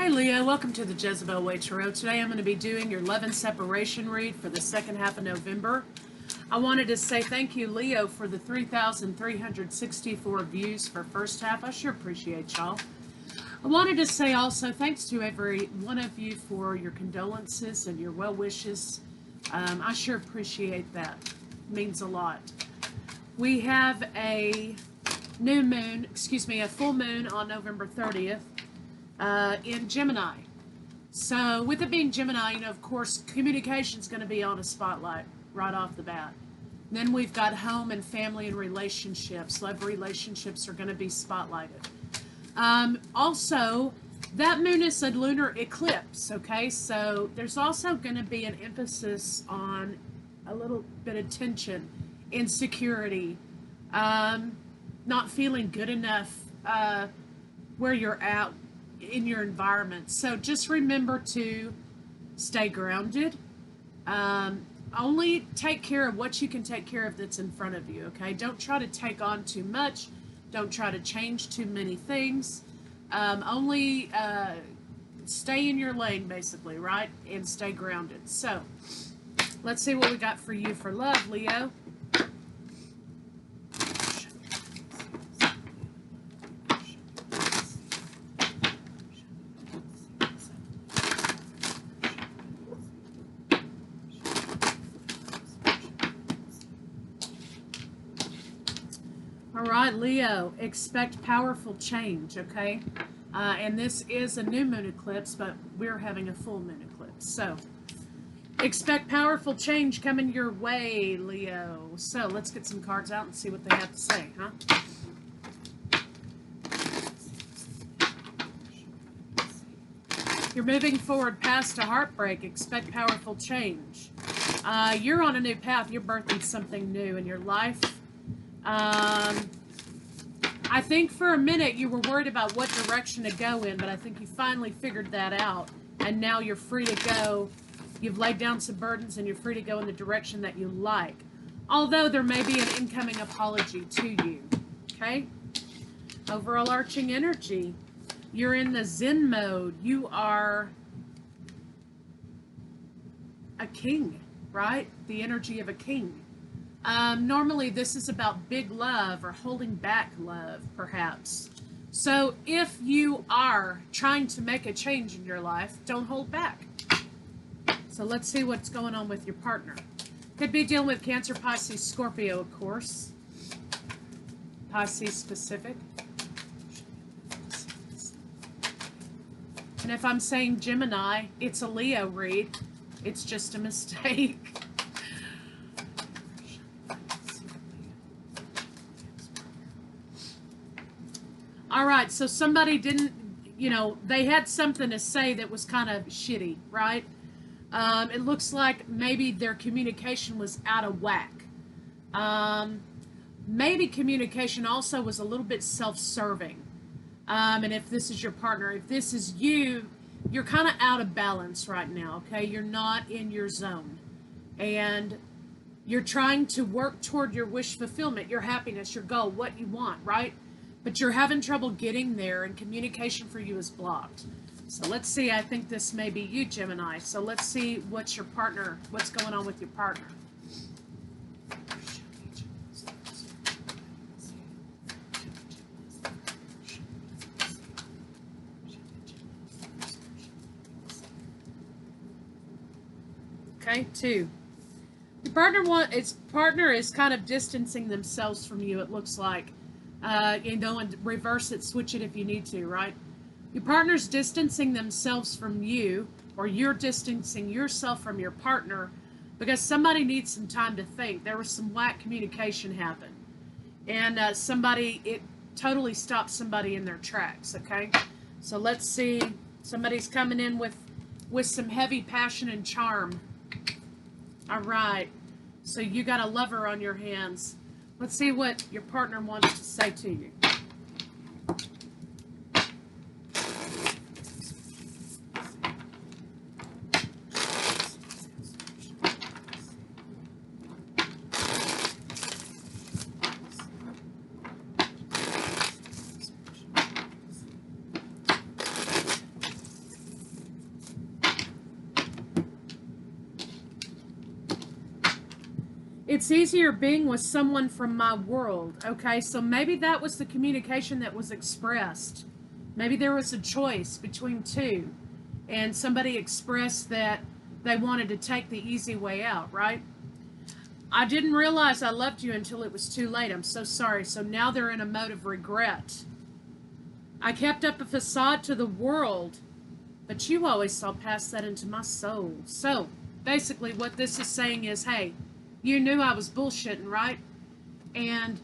Hey Leo, welcome to the Jezebel Way Tarot. Today I'm going to be doing your love and separation read for the second half of November. I wanted to say thank you, Leo, for the 3,364 views for first half. I sure appreciate y'all. I wanted to say also thanks to every one of you for your condolences and your well wishes. I sure appreciate that. It means a lot. We have a full moon on November 30th. In Gemini. So with it being Gemini, of course, communication is going to be on a spotlight right off the bat. Then we've got home and family and relationships. Love relationships are going to be spotlighted. Also, that moon is a lunar eclipse, okay? So there's also going to be an emphasis on a little bit of tension, insecurity, not feeling good enough where you're at in your environment. So just remember to stay grounded. Only take care of what you can take care of that's in front of you, okay? Don't try to take on too much. Don't try to change too many things. Only stay in your lane, basically, right? And stay grounded. So let's see what we got for you for love, Leo. All right, Leo, expect powerful change, okay? And this is a new moon eclipse, but we're having a full moon eclipse. So expect powerful change coming your way, Leo. So let's get some cards out and see what they have to say, huh? You're moving forward past a heartbreak. Expect powerful change. You're on a new path. You're birthing something new in your life. I think for a minute you were worried about what direction to go in, but I think you finally figured that out, and now you're free to go. You've laid down some burdens, and you're free to go in the direction that you like, although there may be an incoming apology to you, okay? Overall arching energy. You're in the Zen mode. You are a king, right? The energy of a king. Normally this is about big love or holding back love, perhaps. So if you are trying to make a change in your life, don't hold back. So let's see what's going on with your partner. Could be dealing with Cancer, Pisces, Scorpio, of course. Pisces specific. And if I'm saying Gemini, it's a Leo read. It's just a mistake. All right, so somebody didn't, they had something to say that was kind of shitty, right? It looks like maybe their communication was out of whack. Maybe communication also was a little bit self-serving. And if this is your partner, if this is you, you're kind of out of balance right now, okay? You're not in your zone. And you're trying to work toward your wish fulfillment, your happiness, your goal, what you want, right? But you're having trouble getting there, and communication for you is blocked. So let's see. I think this may be you, Gemini. So let's see what's going on with your partner. Okay, 2. Your partner is kind of distancing themselves from you, it looks like. And reverse it, switch it if you need to, right? Your partner's distancing themselves from you, or you're distancing yourself from your partner because somebody needs some time to think. There was some whack communication happen. And it totally stopped somebody in their tracks, okay? So let's see. Somebody's coming in with some heavy passion and charm. All right. So you got a lover on your hands. Let's see what your partner wants to say to you. It's easier being with someone from my world. Okay, so maybe that was the communication that was expressed. Maybe there was a choice between two, and somebody expressed that they wanted to take the easy way out, right? I didn't realize I loved you until it was too late. I'm so sorry. So now they're in a mode of regret. I kept up a facade to the world, but you always saw past that into my soul. So basically what this is saying is, hey, you knew I was bullshitting, right? And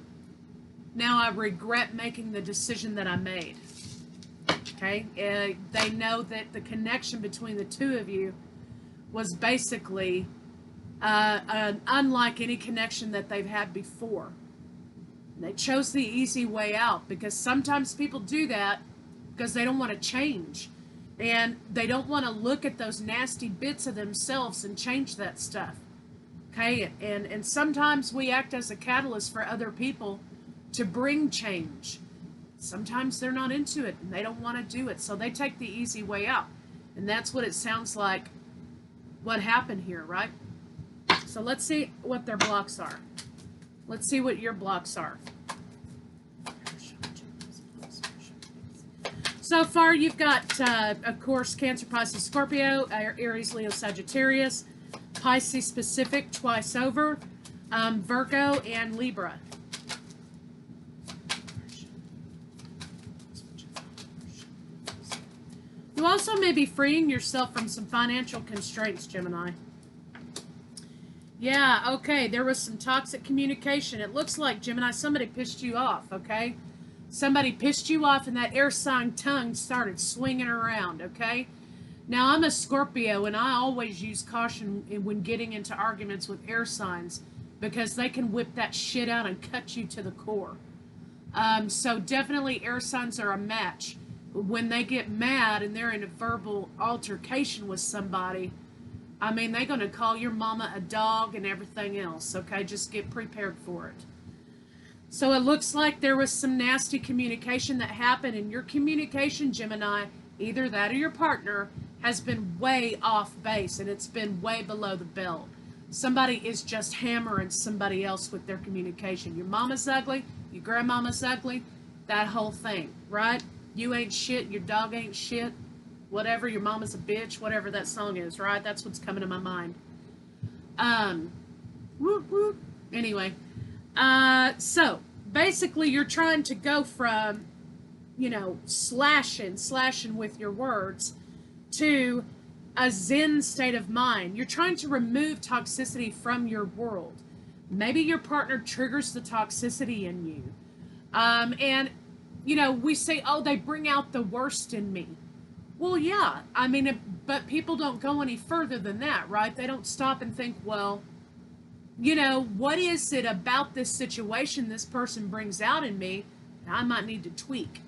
now I regret making the decision that I made. Okay? They know that the connection between the two of you was basically unlike any connection that they've had before. They chose the easy way out, because sometimes people do that because they don't want to change. And they don't want to look at those nasty bits of themselves and change that stuff. Okay? And sometimes we act as a catalyst for other people to bring change. Sometimes they're not into it and they don't want to do it, so they take the easy way out. And that's what it sounds like what happened here, right? So let's see what their blocks are. Let's see what your blocks are. So far, you've got, of course, Cancer, Pisces, Scorpio, Aries, Leo, Sagittarius, Pisces specific twice over, Virgo, and Libra. You also may be freeing yourself from some financial constraints, Gemini. Yeah, okay, there was some toxic communication. It looks like, Gemini, somebody pissed you off, okay? Somebody pissed you off and that air sign tongue started swinging around, okay? Now, I'm a Scorpio, and I always use caution when getting into arguments with air signs, because they can whip that shit out and cut you to the core. So definitely air signs are a match. When they get mad and they're in a verbal altercation with somebody, I mean, they're going to call your mama a dog and everything else, okay? Just get prepared for it. So it looks like there was some nasty communication that happened, and your communication, Gemini, either that or your partner, has been way off base, and it's been way below the belt. Somebody is just hammering somebody else with their communication. Your mama's ugly, your grandmama's ugly, that whole thing, right? You ain't shit, your dog ain't shit, whatever, your mama's a bitch, whatever that song is, right? That's what's coming to my mind. Whoop, whoop. Anyway, so basically you're trying to go from, you know, slashing with your words to a zen state of mind. You're trying to remove toxicity from your world. Maybe your partner triggers the toxicity in you. And, you know, we say, oh, they bring out the worst in me. Well, yeah, I mean, but people don't go any further than that, right? They don't stop and think, well, you know, what is it about this situation this person brings out in me that I might need to tweak?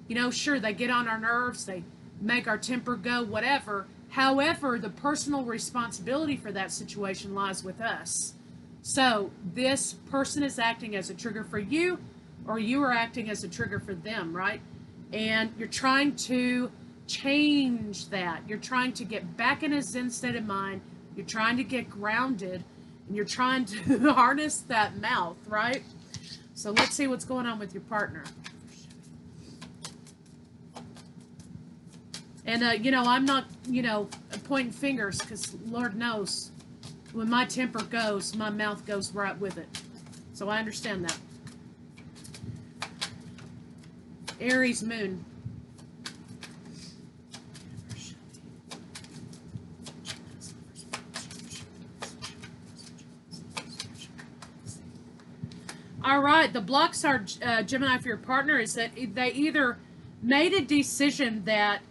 You know, sure, they get on our nerves, they make our temper go, whatever. However, the personal responsibility for that situation lies with us. So this person is acting as a trigger for you, or you are acting as a trigger for them, right? And you're trying to change that. You're trying to get back in a zen state of mind. You're trying to get grounded, and you're trying to harness that mouth, right? So let's see what's going on with your partner. And, you know, I'm not, you know, pointing fingers, because Lord knows when my temper goes, my mouth goes right with it. So I understand that. Aries moon. All right, the blocks are, Gemini, for your partner, is that they either made a decision that,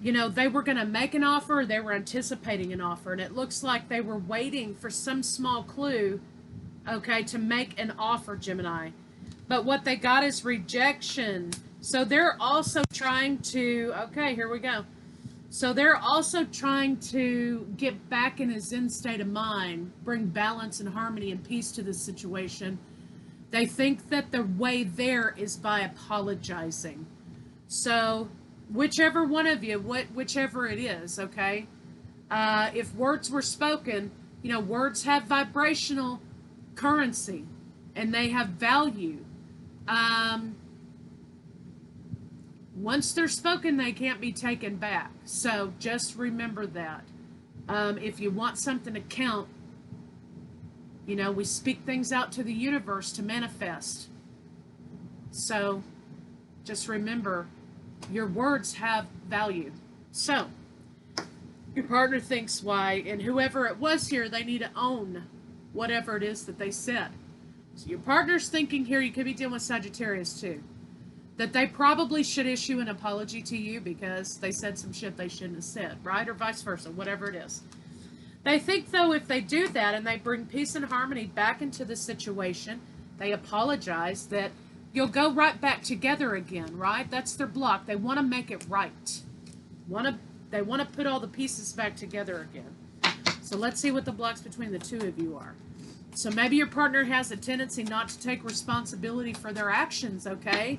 you know, they were going to make an offer, or they were anticipating an offer, and it looks like they were waiting for some small clue, okay, to make an offer, Gemini. But what they got is rejection. So they're also trying to, okay, here we go. So they're also trying to get back in a zen state of mind, bring balance and harmony and peace to the situation. They think that the way there is by apologizing. So whichever one of you, whichever it is, okay? If words were spoken, you know, words have vibrational currency and they have value. Once they're spoken, they can't be taken back. So just remember that. If you want something to count, you know, we speak things out to the universe to manifest. So just remember, your words have value. So your partner thinks why, and whoever it was here, they need to own whatever it is that they said. So your partner's thinking here, you could be dealing with Sagittarius too, that they probably should issue an apology to you because they said some shit they shouldn't have said, right? Or vice versa, whatever it is. They think, though, if they do that and they bring peace and harmony back into the situation, they apologize, that you'll go right back together again, right? That's their block. They want to make it right. They want to put all the pieces back together again. So let's see what the blocks between the two of you are. So maybe your partner has a tendency not to take responsibility for their actions, okay?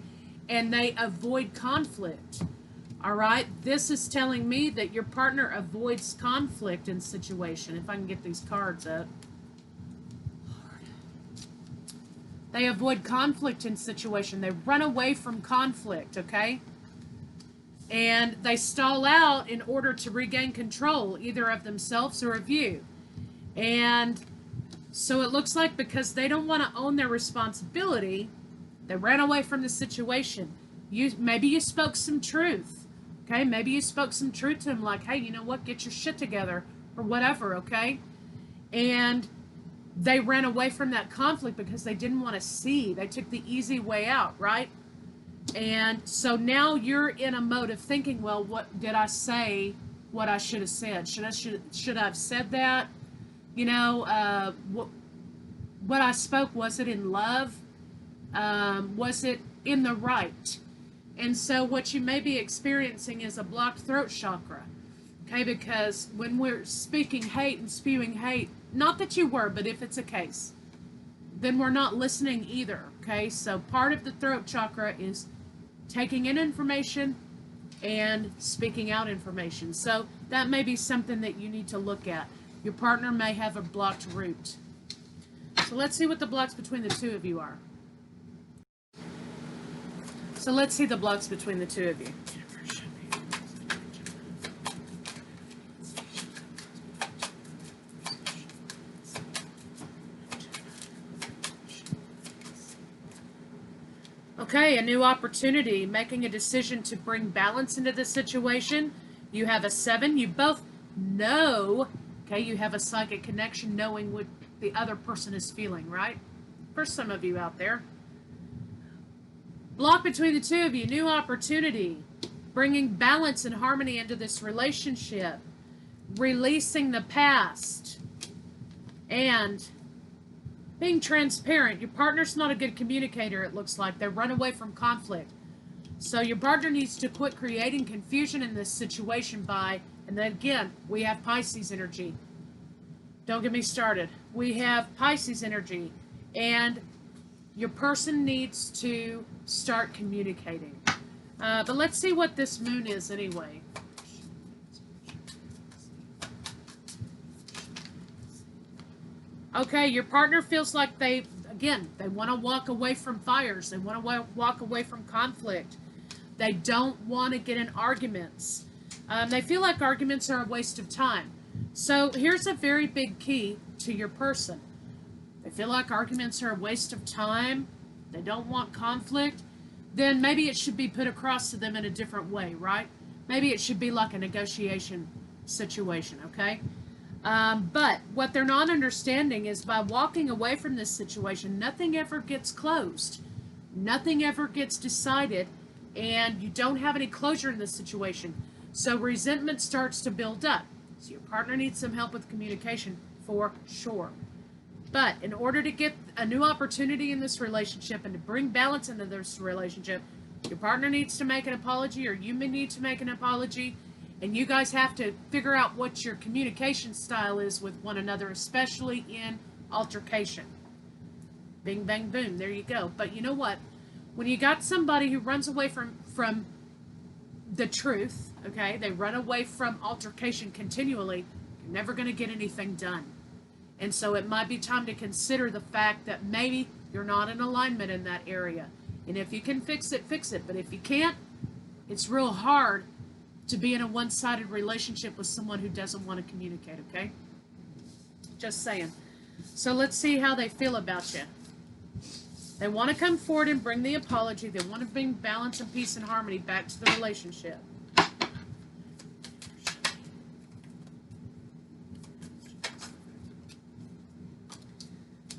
And they avoid conflict. All right, this is telling me that your partner avoids conflict in situation. If I can get these cards up. They avoid conflict in situation. They run away from conflict, okay? And they stall out in order to regain control, either of themselves or of you. And so it looks like because they don't want to own their responsibility, they ran away from the situation. Maybe you spoke some truth. Okay, maybe you spoke some truth to him, like, hey, you know what, get your shit together, or whatever, okay? And they ran away from that conflict because they didn't want to see. They took the easy way out, right? And so now you're in a mode of thinking, well, what did I say what I should have said? Should I have said that? You know, what I spoke, was it in love? Was it in the right? And so what you may be experiencing is a blocked throat chakra, okay? Because when we're speaking hate and spewing hate, not that you were, but if it's a case, then we're not listening either, okay? So part of the throat chakra is taking in information and speaking out information. So that may be something that you need to look at. Your partner may have a blocked root. So let's see what the blocks between the two of you are. So let's see the blocks between the two of you. Okay, a new opportunity, making a decision to bring balance into the situation. You have a 7. You both know, okay, you have a psychic connection, knowing what the other person is feeling, right? For some of you out there. Block between the two of you, new opportunity, bringing balance and harmony into this relationship, releasing the past, and being transparent. Your partner's not a good communicator, it looks like. They run away from conflict. So your partner needs to quit creating confusion in this situation by, and then again, we have Pisces energy. Don't get me started. We have Pisces energy, and your person needs to start communicating. But let's see what this moon is anyway. Okay, your partner feels like they want to walk away from fires. They want to walk away from conflict. They don't want to get in arguments. They feel like arguments are a waste of time. So here's a very big key to your person. They feel like arguments are a waste of time. They don't want conflict. Then maybe it should be put across to them in a different way, right? Maybe it should be like a negotiation situation, okay? But what they're not understanding is by walking away from this situation, nothing ever gets closed. Nothing ever gets decided, and you don't have any closure in this situation. So resentment starts to build up. So your partner needs some help with communication for sure. But in order to get a new opportunity in this relationship and to bring balance into this relationship, your partner needs to make an apology, or you may need to make an apology, and you guys have to figure out what your communication style is with one another, especially in altercation. Bing, bang, boom, there you go. But you know what? When you got somebody who runs away from the truth, okay, they run away from altercation continually, you're never going to get anything done. And so it might be time to consider the fact that maybe you're not in alignment in that area. And if you can fix it, fix it. But if you can't, it's real hard to be in a one-sided relationship with someone who doesn't want to communicate, okay? Just saying. So let's see how they feel about you. They want to come forward and bring the apology. They want to bring balance and peace and harmony back to the relationship.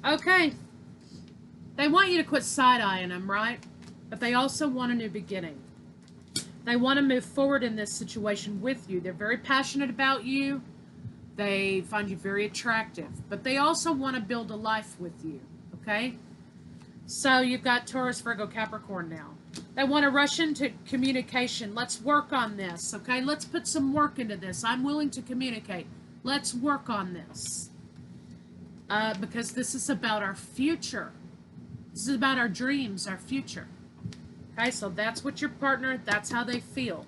Okay. They want you to quit side-eyeing them, right? But they also want a new beginning. They want to move forward in this situation with you. They're very passionate about you. They find you very attractive. But they also want to build a life with you, okay? So you've got Taurus, Virgo, Capricorn now. They want to rush into communication. Let's work on this, okay? Let's put some work into this. I'm willing to communicate. Let's work on this. Because this is about our future. This is about our dreams, our future. Okay, so that's what your partner, that's how they feel.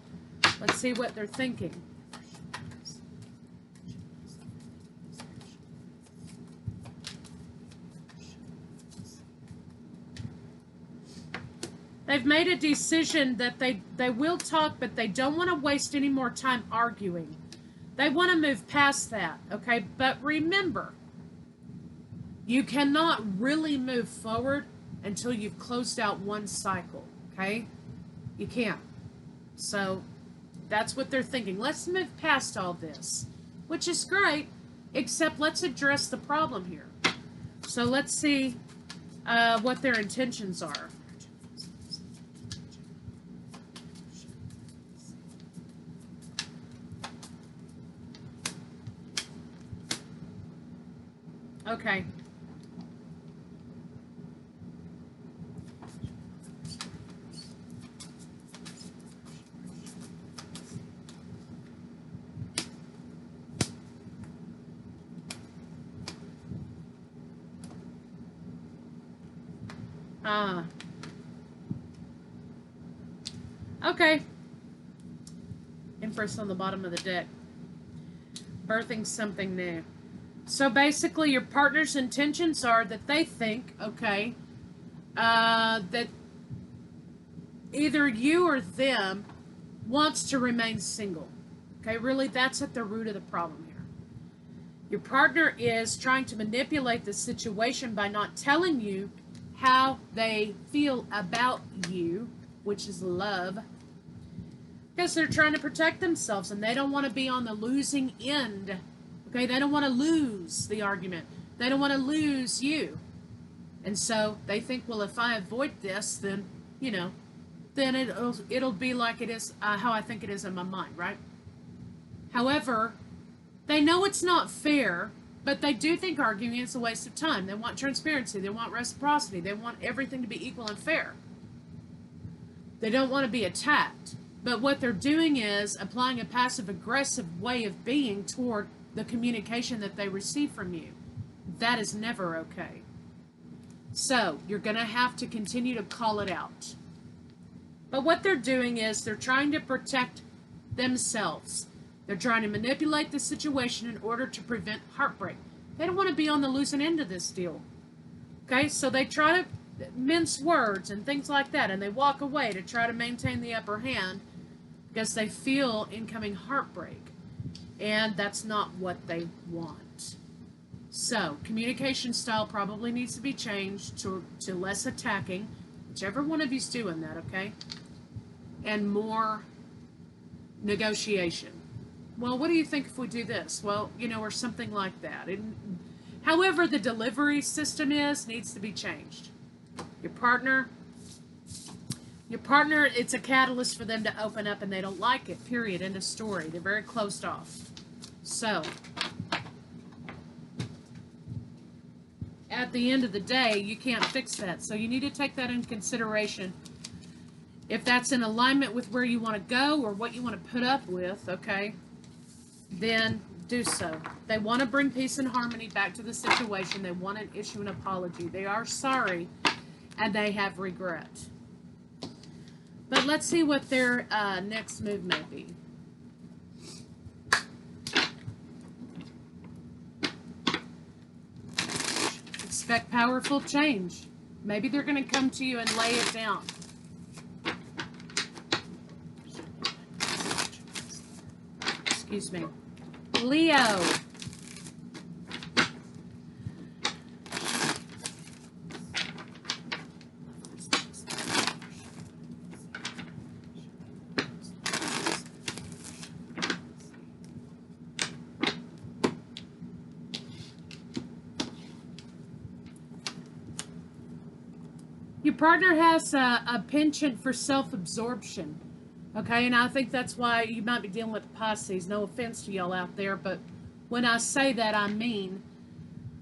Let's see what they're thinking. They've made a decision that they will talk, but they don't want to waste any more time arguing. They want to move past that, okay? But remember, you cannot really move forward until you've closed out one cycle, okay? You can't. So that's what they're thinking. Let's move past all this, which is great, except let's address the problem here. So let's see what their intentions are. Okay. Okay. Empress on the bottom of the deck. Birthing something new. So basically your partner's intentions are that they think, okay, that either you or them wants to remain single. Okay, really that's at the root of the problem here. Your partner is trying to manipulate the situation by not telling you how they feel about you, which is love, because they're trying to protect themselves and they don't want to be on the losing end. Okay, they don't want to lose the argument. They don't want to lose you. And so they think, well, if I avoid this, then, you know, then it'll be like it is, how I think it is in my mind, right? However, they know it's not fair, but they do think arguing is a waste of time. They want transparency. They want reciprocity. They want everything to be equal and fair. They don't want to be attacked. But what they're doing is applying a passive-aggressive way of being toward the communication that they receive from you. That is never okay. So you're going to have to continue to call it out. But what they're doing is they're trying to protect themselves. They're trying to manipulate the situation in order to prevent heartbreak. They don't want to be on the losing end of this deal. Okay, so they try to mince words and things like that, and they walk away to try to maintain the upper hand because they feel incoming heartbreak. And that's not what they want. So, communication style probably needs to be changed to less attacking, whichever one of you's doing that, okay? And more negotiation. Well, what do you think if we do this? Well, you know, or something like that. However the delivery system needs to be changed. Your partner, it's a catalyst for them to open up and they don't like it, period, end of story. They're very closed off. So, at the end of the day, you can't fix that. So you need to take that into consideration. If that's in alignment with where you want to go or what you want to put up with, okay, then do so. They want to bring peace and harmony back to the situation. They want to issue an apology. They are sorry and they have regret. But let's see what their next move may be. Expect powerful change. Maybe they're going to come to you and lay it down. Excuse me. Leo. Your partner has a penchant for self-absorption, okay? And I think that's why you might be dealing with Pisces. No offense to y'all out there, but when I say that, I mean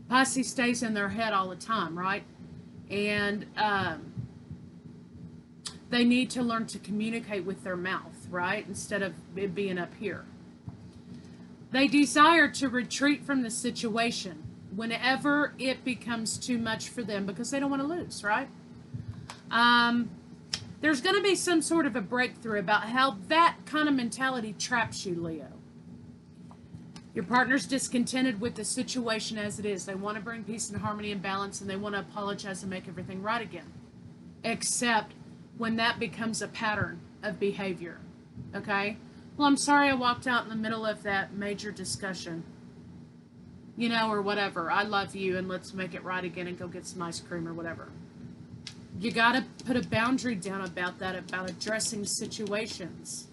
Pisces stays in their head all the time, right? And they need to learn to communicate with their mouth, right? Instead of it being up here. They desire to retreat from the situation whenever it becomes too much for them because they don't want to lose, right? There's going to be some sort of a breakthrough about how that kind of mentality traps you, Leo. Your partner's discontented with the situation as it is. They want to bring peace and harmony and balance, and they want to apologize and make everything right again. Except when that becomes a pattern of behavior. Okay? Well, I'm sorry I walked out in the middle of that major discussion. You know, or whatever. I love you, and let's make it right again and go get some ice cream or whatever. You got to put a boundary down about that, about addressing situations.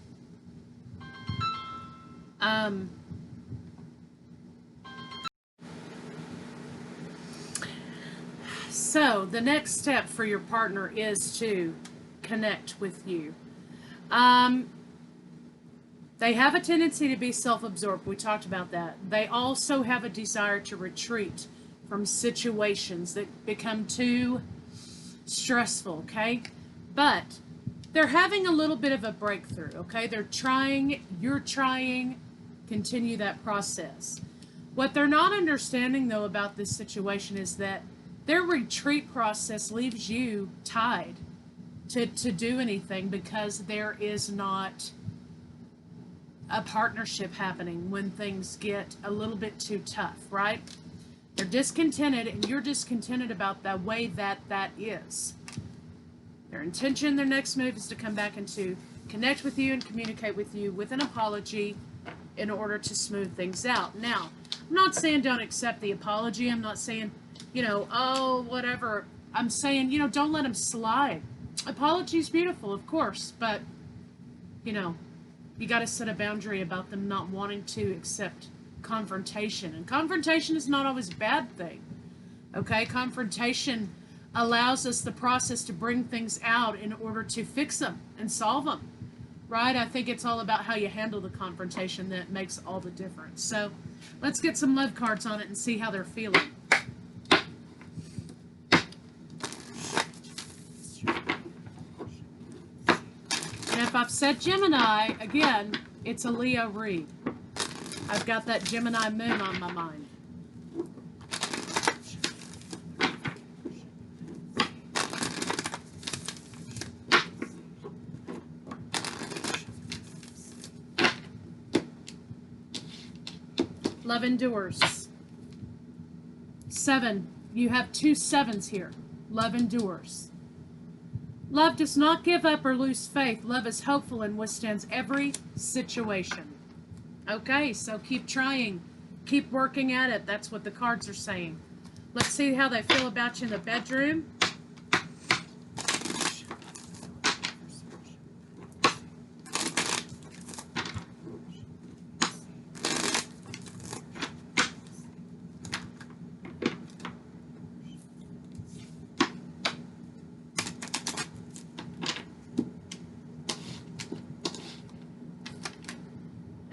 So, the next step for your partner is to connect with you. They have a tendency to be self-absorbed. We talked about that. They also have a desire to retreat from situations that become too stressful, okay? But they're having a little bit of a breakthrough, okay? They're trying, you're trying, continue that process. What they're not understanding, though, about this situation is that their retreat process leaves you tied to do anything because there is not a partnership happening when things get a little bit too tough, right? They're discontented, and you're discontented about the way that is. Their intention, their next move is to come back and to connect with you and communicate with you with an apology in order to smooth things out. Now, I'm not saying don't accept the apology. I'm not saying, you know, oh, whatever. I'm saying, you know, don't let them slide. Apology is beautiful, of course, but, you know, you got to set a boundary about them not wanting to accept confrontation. And confrontation is not always a bad thing. Okay? Confrontation allows us the process to bring things out in order to fix them and solve them. Right? I think it's all about how you handle the confrontation that makes all the difference. So let's get some love cards on it and see how they're feeling. And if I've said Gemini, again, it's a Leo read. I've got that Gemini moon on my mind. Love endures. 7. You have 2 7s here. Love endures. Love does not give up or lose faith. Love is hopeful and withstands every situation. Okay, so keep trying. Keep working at it. That's what the cards are saying. Let's see how they feel about you in the bedroom.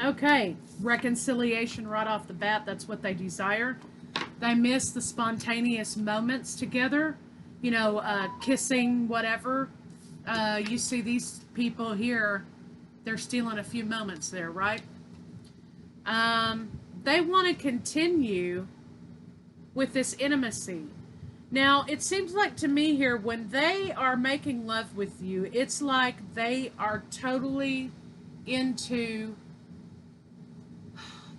Okay, reconciliation right off the bat. That's what they desire. They miss the spontaneous moments together. You know, kissing, whatever. You see these people here, they're stealing a few moments there, right? They want to continue with this intimacy. Now, it seems like to me here, when they are making love with you, it's like they are totally into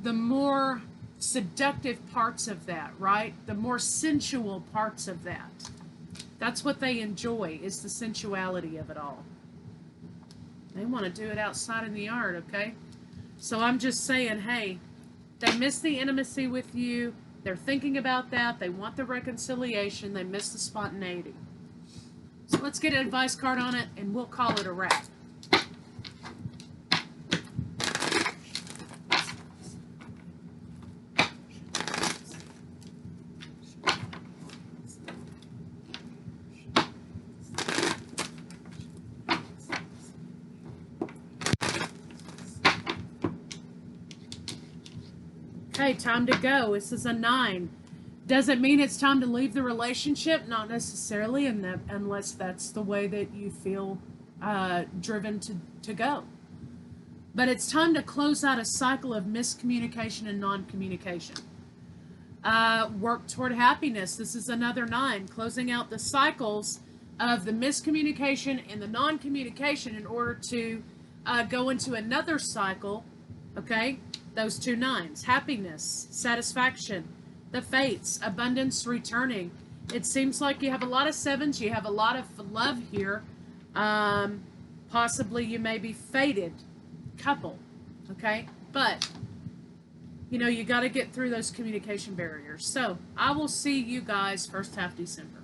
the more seductive parts of that, right? The more sensual parts of that. That's what they enjoy, is the sensuality of it all. They want to do it outside in the yard, okay? So I'm just saying, hey, they miss the intimacy with you. They're thinking about that. They want the reconciliation. They miss the spontaneity. So let's get an advice card on it, and we'll call it a wrap. Okay, time to go. This is a 9. Does it mean it's time to leave the relationship? Not necessarily, unless that's the way that you feel driven to go. But it's time to close out a cycle of miscommunication and non-communication. Work toward happiness. This is another 9. Closing out the cycles of the miscommunication and the non-communication in order to go into another cycle. Okay? Those 2 9s. Happiness, satisfaction, the fates, abundance returning. It seems like you have a lot of 7s. You have a lot of love here. Possibly you may be fated couple. Okay? But, you know, you got to get through those communication barriers. So, I will see you guys first half December.